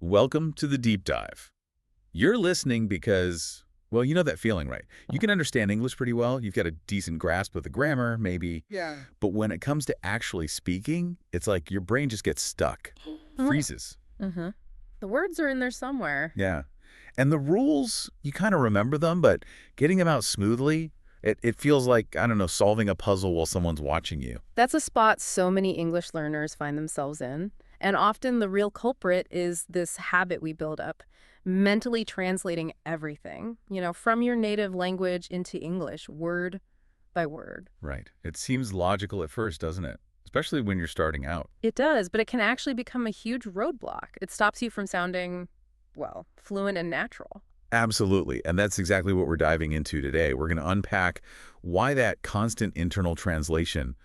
Welcome to the deep dive. You're listening because, well, you know that feeling, right? You can understand English pretty well. You've got a decent grasp of the grammar, maybe. Yeah. But when it comes to actually speaking, it's like your brain just gets stuck, freezes. Mm-hmm. The words are in there somewhere. Yeah. And the rules, you kind of remember them, but getting them out smoothly, it feels like, I don't know, solving a puzzle while someone's watching you. That's a spot so many English learners find themselves in. And often the real culprit is this habit we build up, mentally translating everything, from your native language into English, word by word. Right. It seems logical at first, doesn't it? Especially when you're starting out. It does, but it can actually become a huge roadblock. It stops you from sounding, well, fluent and natural. Absolutely. And that's exactly what we're diving into today. We're going to unpack why that constant internal translation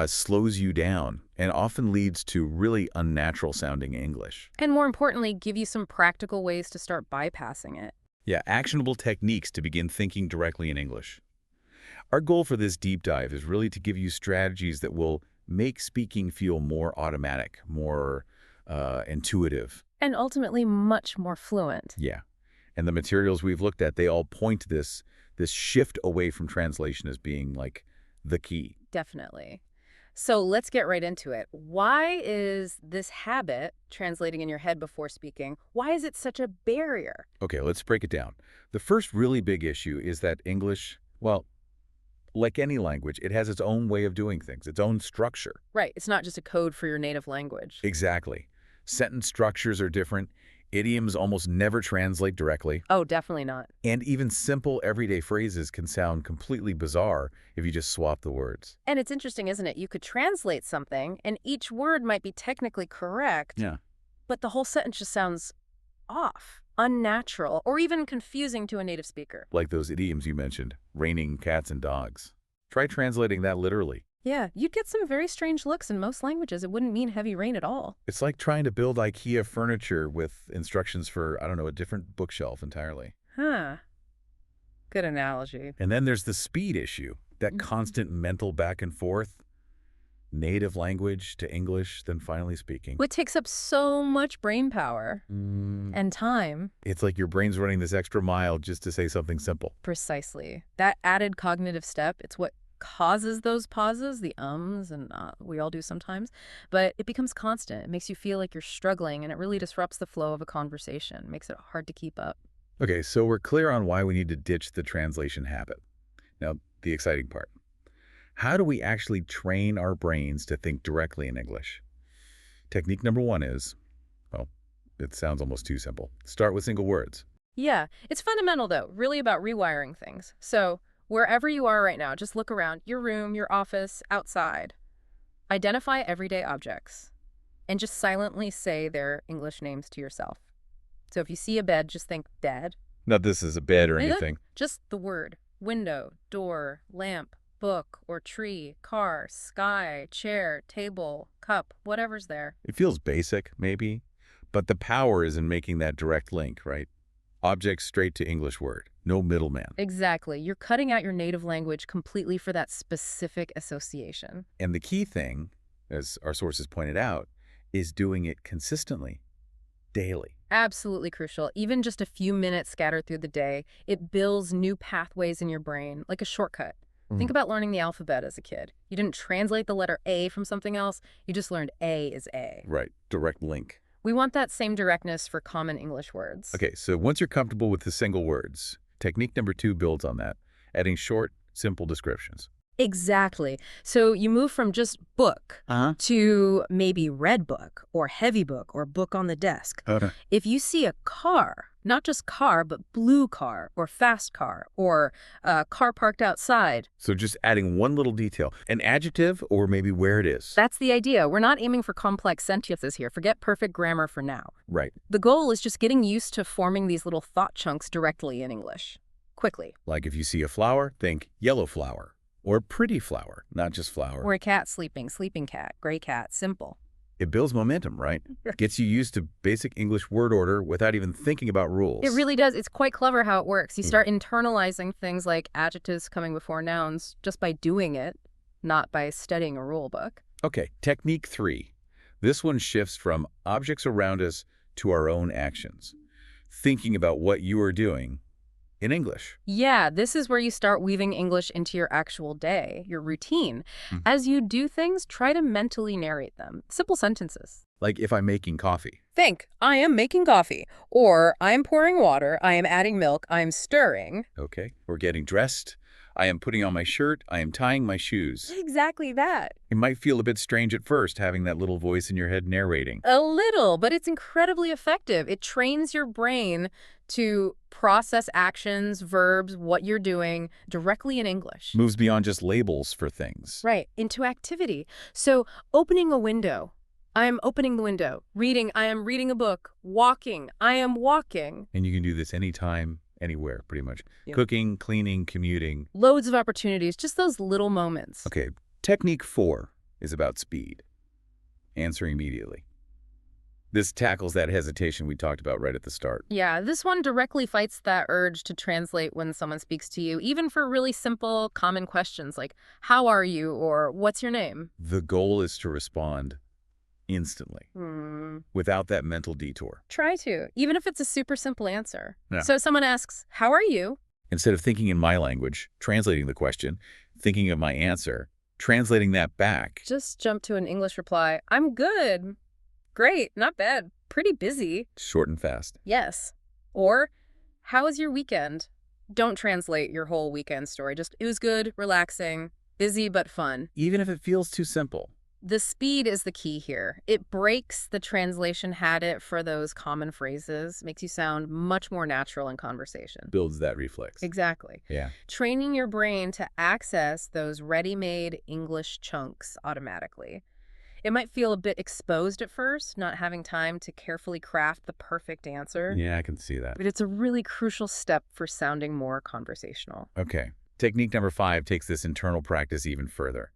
slows you down and often leads to really unnatural sounding English. And more importantly, give you some practical ways to start bypassing it. Yeah, actionable techniques to begin thinking directly in English. Our goal for this deep dive is really to give you strategies that will make speaking feel more automatic, more intuitive. And ultimately much more fluent. Yeah. And the materials we've looked at, they all point to this shift away from translation as being like the key. Definitely. So let's get right into it. Why is this habit, translating in your head before speaking, why is it such a barrier? Okay, let's break it down. The first really big issue is that English, well, like any language, it has its own way of doing things, its own structure. Right. It's not just a code for your native language. Exactly. Sentence structures are different. Idioms almost never translate directly. Oh, definitely not. And even simple everyday phrases can sound completely bizarre if you just swap the words. And it's interesting, isn't it? You could translate something, and each word might be technically correct. Yeah. But the whole sentence just sounds off, unnatural, or even confusing to a native speaker. Like those idioms you mentioned, raining cats and dogs. Try translating that literally. Yeah, you'd get some very strange looks in most languages. It wouldn't mean heavy rain at all. It's like trying to build IKEA furniture with instructions for, I don't know, a different bookshelf entirely. Huh. Good analogy. And then there's the speed issue, that constant mental back and forth, native language to English, then finally speaking. What takes up so much brain power and time. It's like your brain's running this extra mile just to say something simple. Precisely. That added cognitive step, it's what causes those pauses, the ums, and we all do sometimes, but it becomes constant. It makes you feel like you're struggling, and it really disrupts the flow of a conversation. It makes it hard to keep up. Okay, so we're clear on why we need to ditch the translation habit. Now, the exciting part. How do we actually train our brains to think directly in English? Technique number one is, well, it sounds almost too simple. Start with single words. Yeah, it's fundamental, though, really about rewiring things. So wherever you are right now, just look around, your room, your office, outside. Identify everyday objects and just silently say their English names to yourself. So if you see a bed, just think bed. Not this is a bed or anything. Just the word. Window, door, lamp, book or tree, car, sky, chair, table, cup, whatever's there. It feels basic, maybe, but the power is in making that direct link, right? Object straight to English word. No middleman. Exactly. You're cutting out your native language completely for that specific association. And the key thing, as our sources pointed out, is doing it consistently, daily. Absolutely crucial. Even just a few minutes scattered through the day, it builds new pathways in your brain, like a shortcut. Think about learning the alphabet as a kid. You didn't translate the letter A from something else. You just learned A is A. Right. Direct link. We want that same directness for common English words. Okay, so once you're comfortable with the single words, technique number 2 builds on that, adding short, simple descriptions. Exactly. So you move from just book to maybe red book or heavy book or book on the desk. If you see a car, not just car, but blue car or fast car or car parked outside. So just adding one little detail, an adjective or maybe where it is. That's the idea. We're not aiming for complex sentences here. Forget perfect grammar for now. Right. The goal is just getting used to forming these little thought chunks directly in English, quickly. Like if you see a flower, think yellow flower. Or pretty flower, not just flower. Or a cat sleeping, sleeping cat, gray cat, simple. It builds momentum, right? Gets you used to basic English word order without even thinking about rules. It really does. It's quite clever how it works. You start internalizing things like adjectives coming before nouns just by doing it, not by studying a rule book. Okay, technique 3. This one shifts from objects around us to our own actions. Thinking about what you are doing in English. Yeah, this is where you start weaving English into your actual day, your routine. As you do things, try to mentally narrate them. Simple sentences. Like if I'm making coffee. Think, I am making coffee. Or, I am pouring water, I am adding milk, I am stirring. Okay. Or getting dressed. I am putting on my shirt. I am tying my shoes. Exactly that. It might feel a bit strange at first, having that little voice in your head narrating. A little, but it's incredibly effective. It trains your brain to process actions, verbs, what you're doing directly in English. Moves beyond just labels for things. Right, into activity. So, opening a window. I am opening the window. Reading, I am reading a book. Walking, I am walking. And you can do this anytime, anywhere, pretty much. Yep. Cooking, cleaning, commuting. Loads of opportunities, just those little moments. Okay, technique 4 is about speed. Answer immediately. This tackles that hesitation we talked about right at the start. Yeah, this one directly fights that urge to translate when someone speaks to you, even for really simple, common questions like, how are you, or what's your name? The goal is to respond instantly, without that mental detour. Try to, even if it's a super simple answer. Yeah. So someone asks, how are you? Instead of thinking in my language, translating the question, thinking of my answer, translating that back. Just jump to an English reply. I'm good. Great, not bad. Pretty busy. Short and fast. Yes. Or, how was your weekend? Don't translate your whole weekend story. Just, it was good, relaxing, busy but fun. Even if it feels too simple. The speed is the key here. It breaks the translation habit for those common phrases, makes you sound much more natural in conversation. Builds that reflex. Exactly. Yeah. Training your brain to access those ready-made English chunks automatically. It might feel a bit exposed at first, not having time to carefully craft the perfect answer. Yeah, I can see that. But it's a really crucial step for sounding more conversational. Okay. Technique number 5 takes this internal practice even further.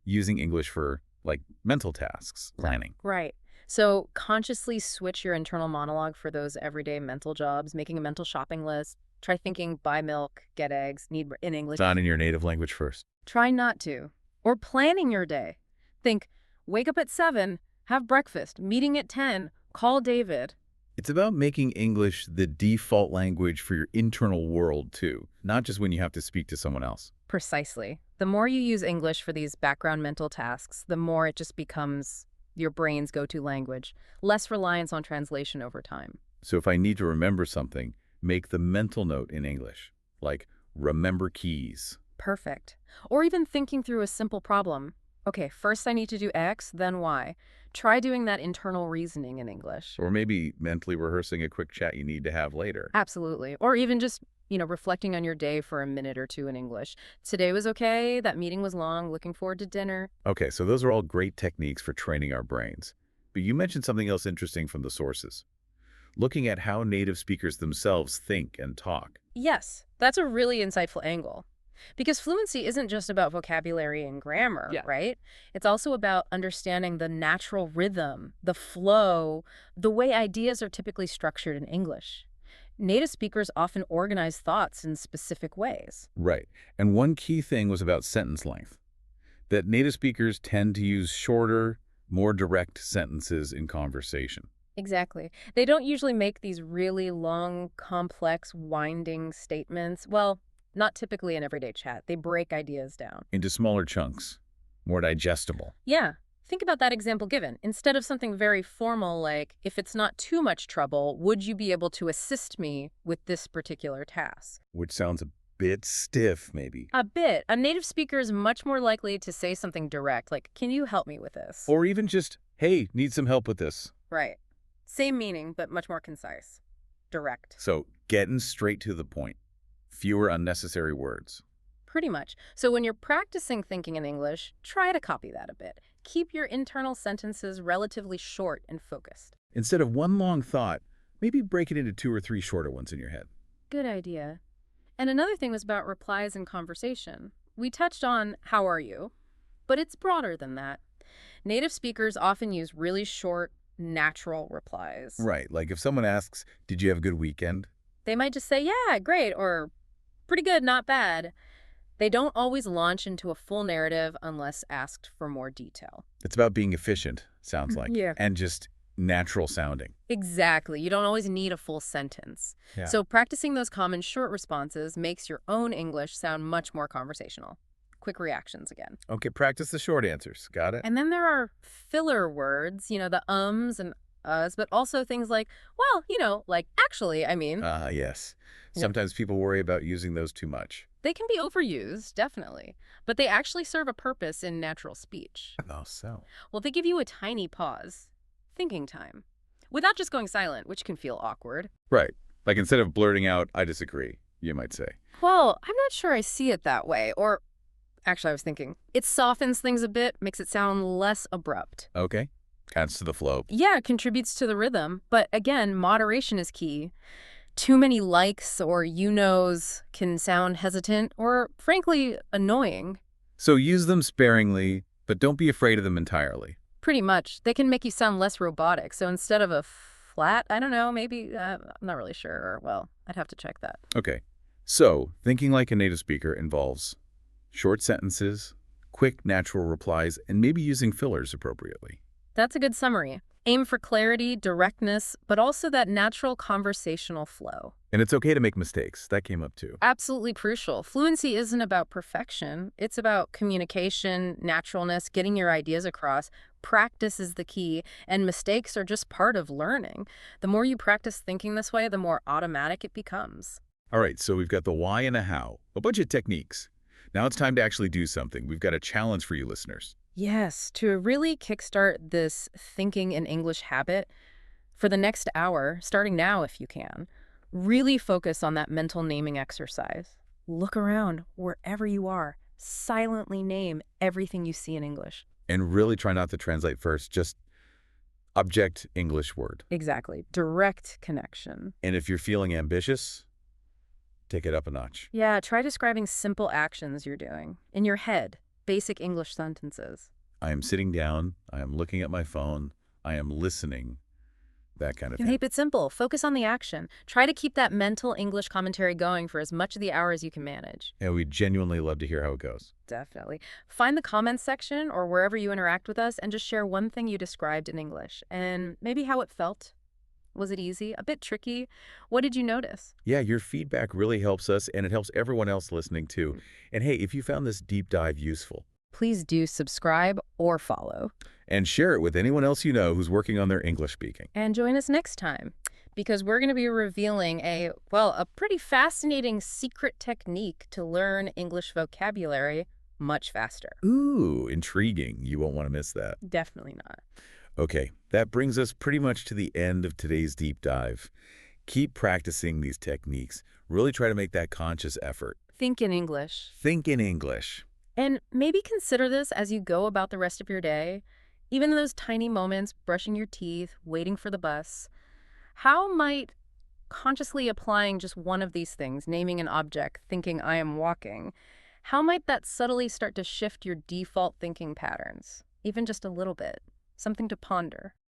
Using English for, like, mental tasks, planning. Right. So consciously switch your internal monologue for those everyday mental jobs, making a mental shopping list. Try thinking buy milk, get eggs, need in English. Not in your native language first. Try not to. Or planning your day. Think, wake up at 7, have breakfast, meeting at 10, call David. It's about making English the default language for your internal world, too, not just when you have to speak to someone else. Precisely. The more you use English for these background mental tasks, the more it just becomes your brain's go-to language, less reliance on translation over time. So if I need to remember something, make the mental note in English, like remember keys. Perfect. Or even thinking through a simple problem. Okay, first I need to do X, then Y. Try doing that internal reasoning in English. Or maybe mentally rehearsing a quick chat you need to have later. Absolutely. Or even just, reflecting on your day for a minute or two in English. Today was okay, that meeting was long, looking forward to dinner. Okay, so those are all great techniques for training our brains. But you mentioned something else interesting from the sources. Looking at how native speakers themselves think and talk. Yes, that's a really insightful angle. Because fluency isn't just about vocabulary and grammar, right? It's also about understanding the natural rhythm, the flow, the way ideas are typically structured in English. Native speakers often organize thoughts in specific ways. Right. And one key thing was about sentence length. That native speakers tend to use shorter, more direct sentences in conversation. Exactly. They don't usually make these really long, complex, winding statements. Well, not typically in everyday chat. They break ideas down. Into smaller chunks, more digestible. Yeah. Think about that example given. Instead of something very formal like, if it's not too much trouble, would you be able to assist me with this particular task? Which sounds a bit stiff, maybe. A bit. A native speaker is much more likely to say something direct, like, can you help me with this? Or even just, hey, need some help with this. Right. Same meaning, but much more concise. Direct. So getting straight to the point. Fewer unnecessary words. Pretty much. So when you're practicing thinking in English, try to copy that a bit. Keep your internal sentences relatively short and focused. Instead of one long thought, maybe break it into 2 or 3 shorter ones in your head. Good idea. And another thing was about replies in conversation. We touched on, how are you? But it's broader than that. Native speakers often use really short, natural replies. Right, like if someone asks, did you have a good weekend? They might just say, yeah, great, or pretty good, not bad. They don't always launch into a full narrative unless asked for more detail. It's about being efficient, sounds like. Yeah. And just natural sounding. Exactly. You don't always need a full sentence. Yeah. So practicing those common short responses makes your own English sound much more conversational. Quick reactions again. Okay, practice the short answers. Got it? And then there are filler words, the ums and uhs, but also things like, well, like actually, I mean. Yes. Yeah. Sometimes people worry about using those too much. They can be overused, definitely, but they actually serve a purpose in natural speech. Oh, so. Well, they give you a tiny pause, thinking time, without just going silent, which can feel awkward. Right. Like instead of blurting out, I disagree, you might say. Well, I'm not sure I see it that way, or actually I was thinking, it softens things a bit, makes it sound less abrupt. Okay. Adds to the flow. Yeah, it contributes to the rhythm, but again, moderation is key. Too many likes or you-knows can sound hesitant or, frankly, annoying. So use them sparingly, but don't be afraid of them entirely. Pretty much. They can make you sound less robotic. So instead of a flat, I don't know, maybe, I'm not really sure. Or, well, I'd have to check that. Okay. So, thinking like a native speaker involves short sentences, quick, natural replies, and maybe using fillers appropriately. That's a good summary. Aim for clarity, directness, but also that natural conversational flow. And it's okay to make mistakes. That came up too. Absolutely crucial. Fluency isn't about perfection. It's about communication, naturalness, getting your ideas across. Practice is the key, and mistakes are just part of learning. The more you practice thinking this way, the more automatic it becomes. All right, so we've got the why and a how, a bunch of techniques. Now it's time to actually do something. We've got a challenge for you listeners. Yes, to really kickstart this thinking in English habit, for the next hour, starting now if you can, really focus on that mental naming exercise. Look around wherever you are. Silently name everything you see in English. And really try not to translate first, just object English word. Exactly. Direct connection. And if you're feeling ambitious, take it up a notch. Yeah, try describing simple actions you're doing in your head. Basic English sentences. I am sitting down, I am looking at my phone, I am listening, that kind of thing. Keep it simple. Focus on the action. Try to keep that mental English commentary going for as much of the hour as you can manage. And we genuinely love to hear how it goes. Definitely. Find the comments section or wherever you interact with us and just share one thing you described in English and maybe how it felt. Was it easy? A bit tricky? What did you notice? Yeah, your feedback really helps us, and it helps everyone else listening too. And hey, if you found this deep dive useful, Please do subscribe or follow. and share it with anyone else you know who's working on their English speaking. And join us next time because we're going to be revealing a pretty fascinating secret technique to learn English vocabulary much faster. Ooh, intriguing. You won't want to miss that. Definitely not. Okay, that brings us pretty much to the end of today's deep dive. Keep practicing these techniques. Really try to make that conscious effort. Think in English. Think in English. And maybe consider this as you go about the rest of your day. Even those tiny moments, brushing your teeth, waiting for the bus. How might consciously applying just one of these things, naming an object, thinking I am walking, how might that subtly start to shift your default thinking patterns? Even just a little bit. Something to ponder.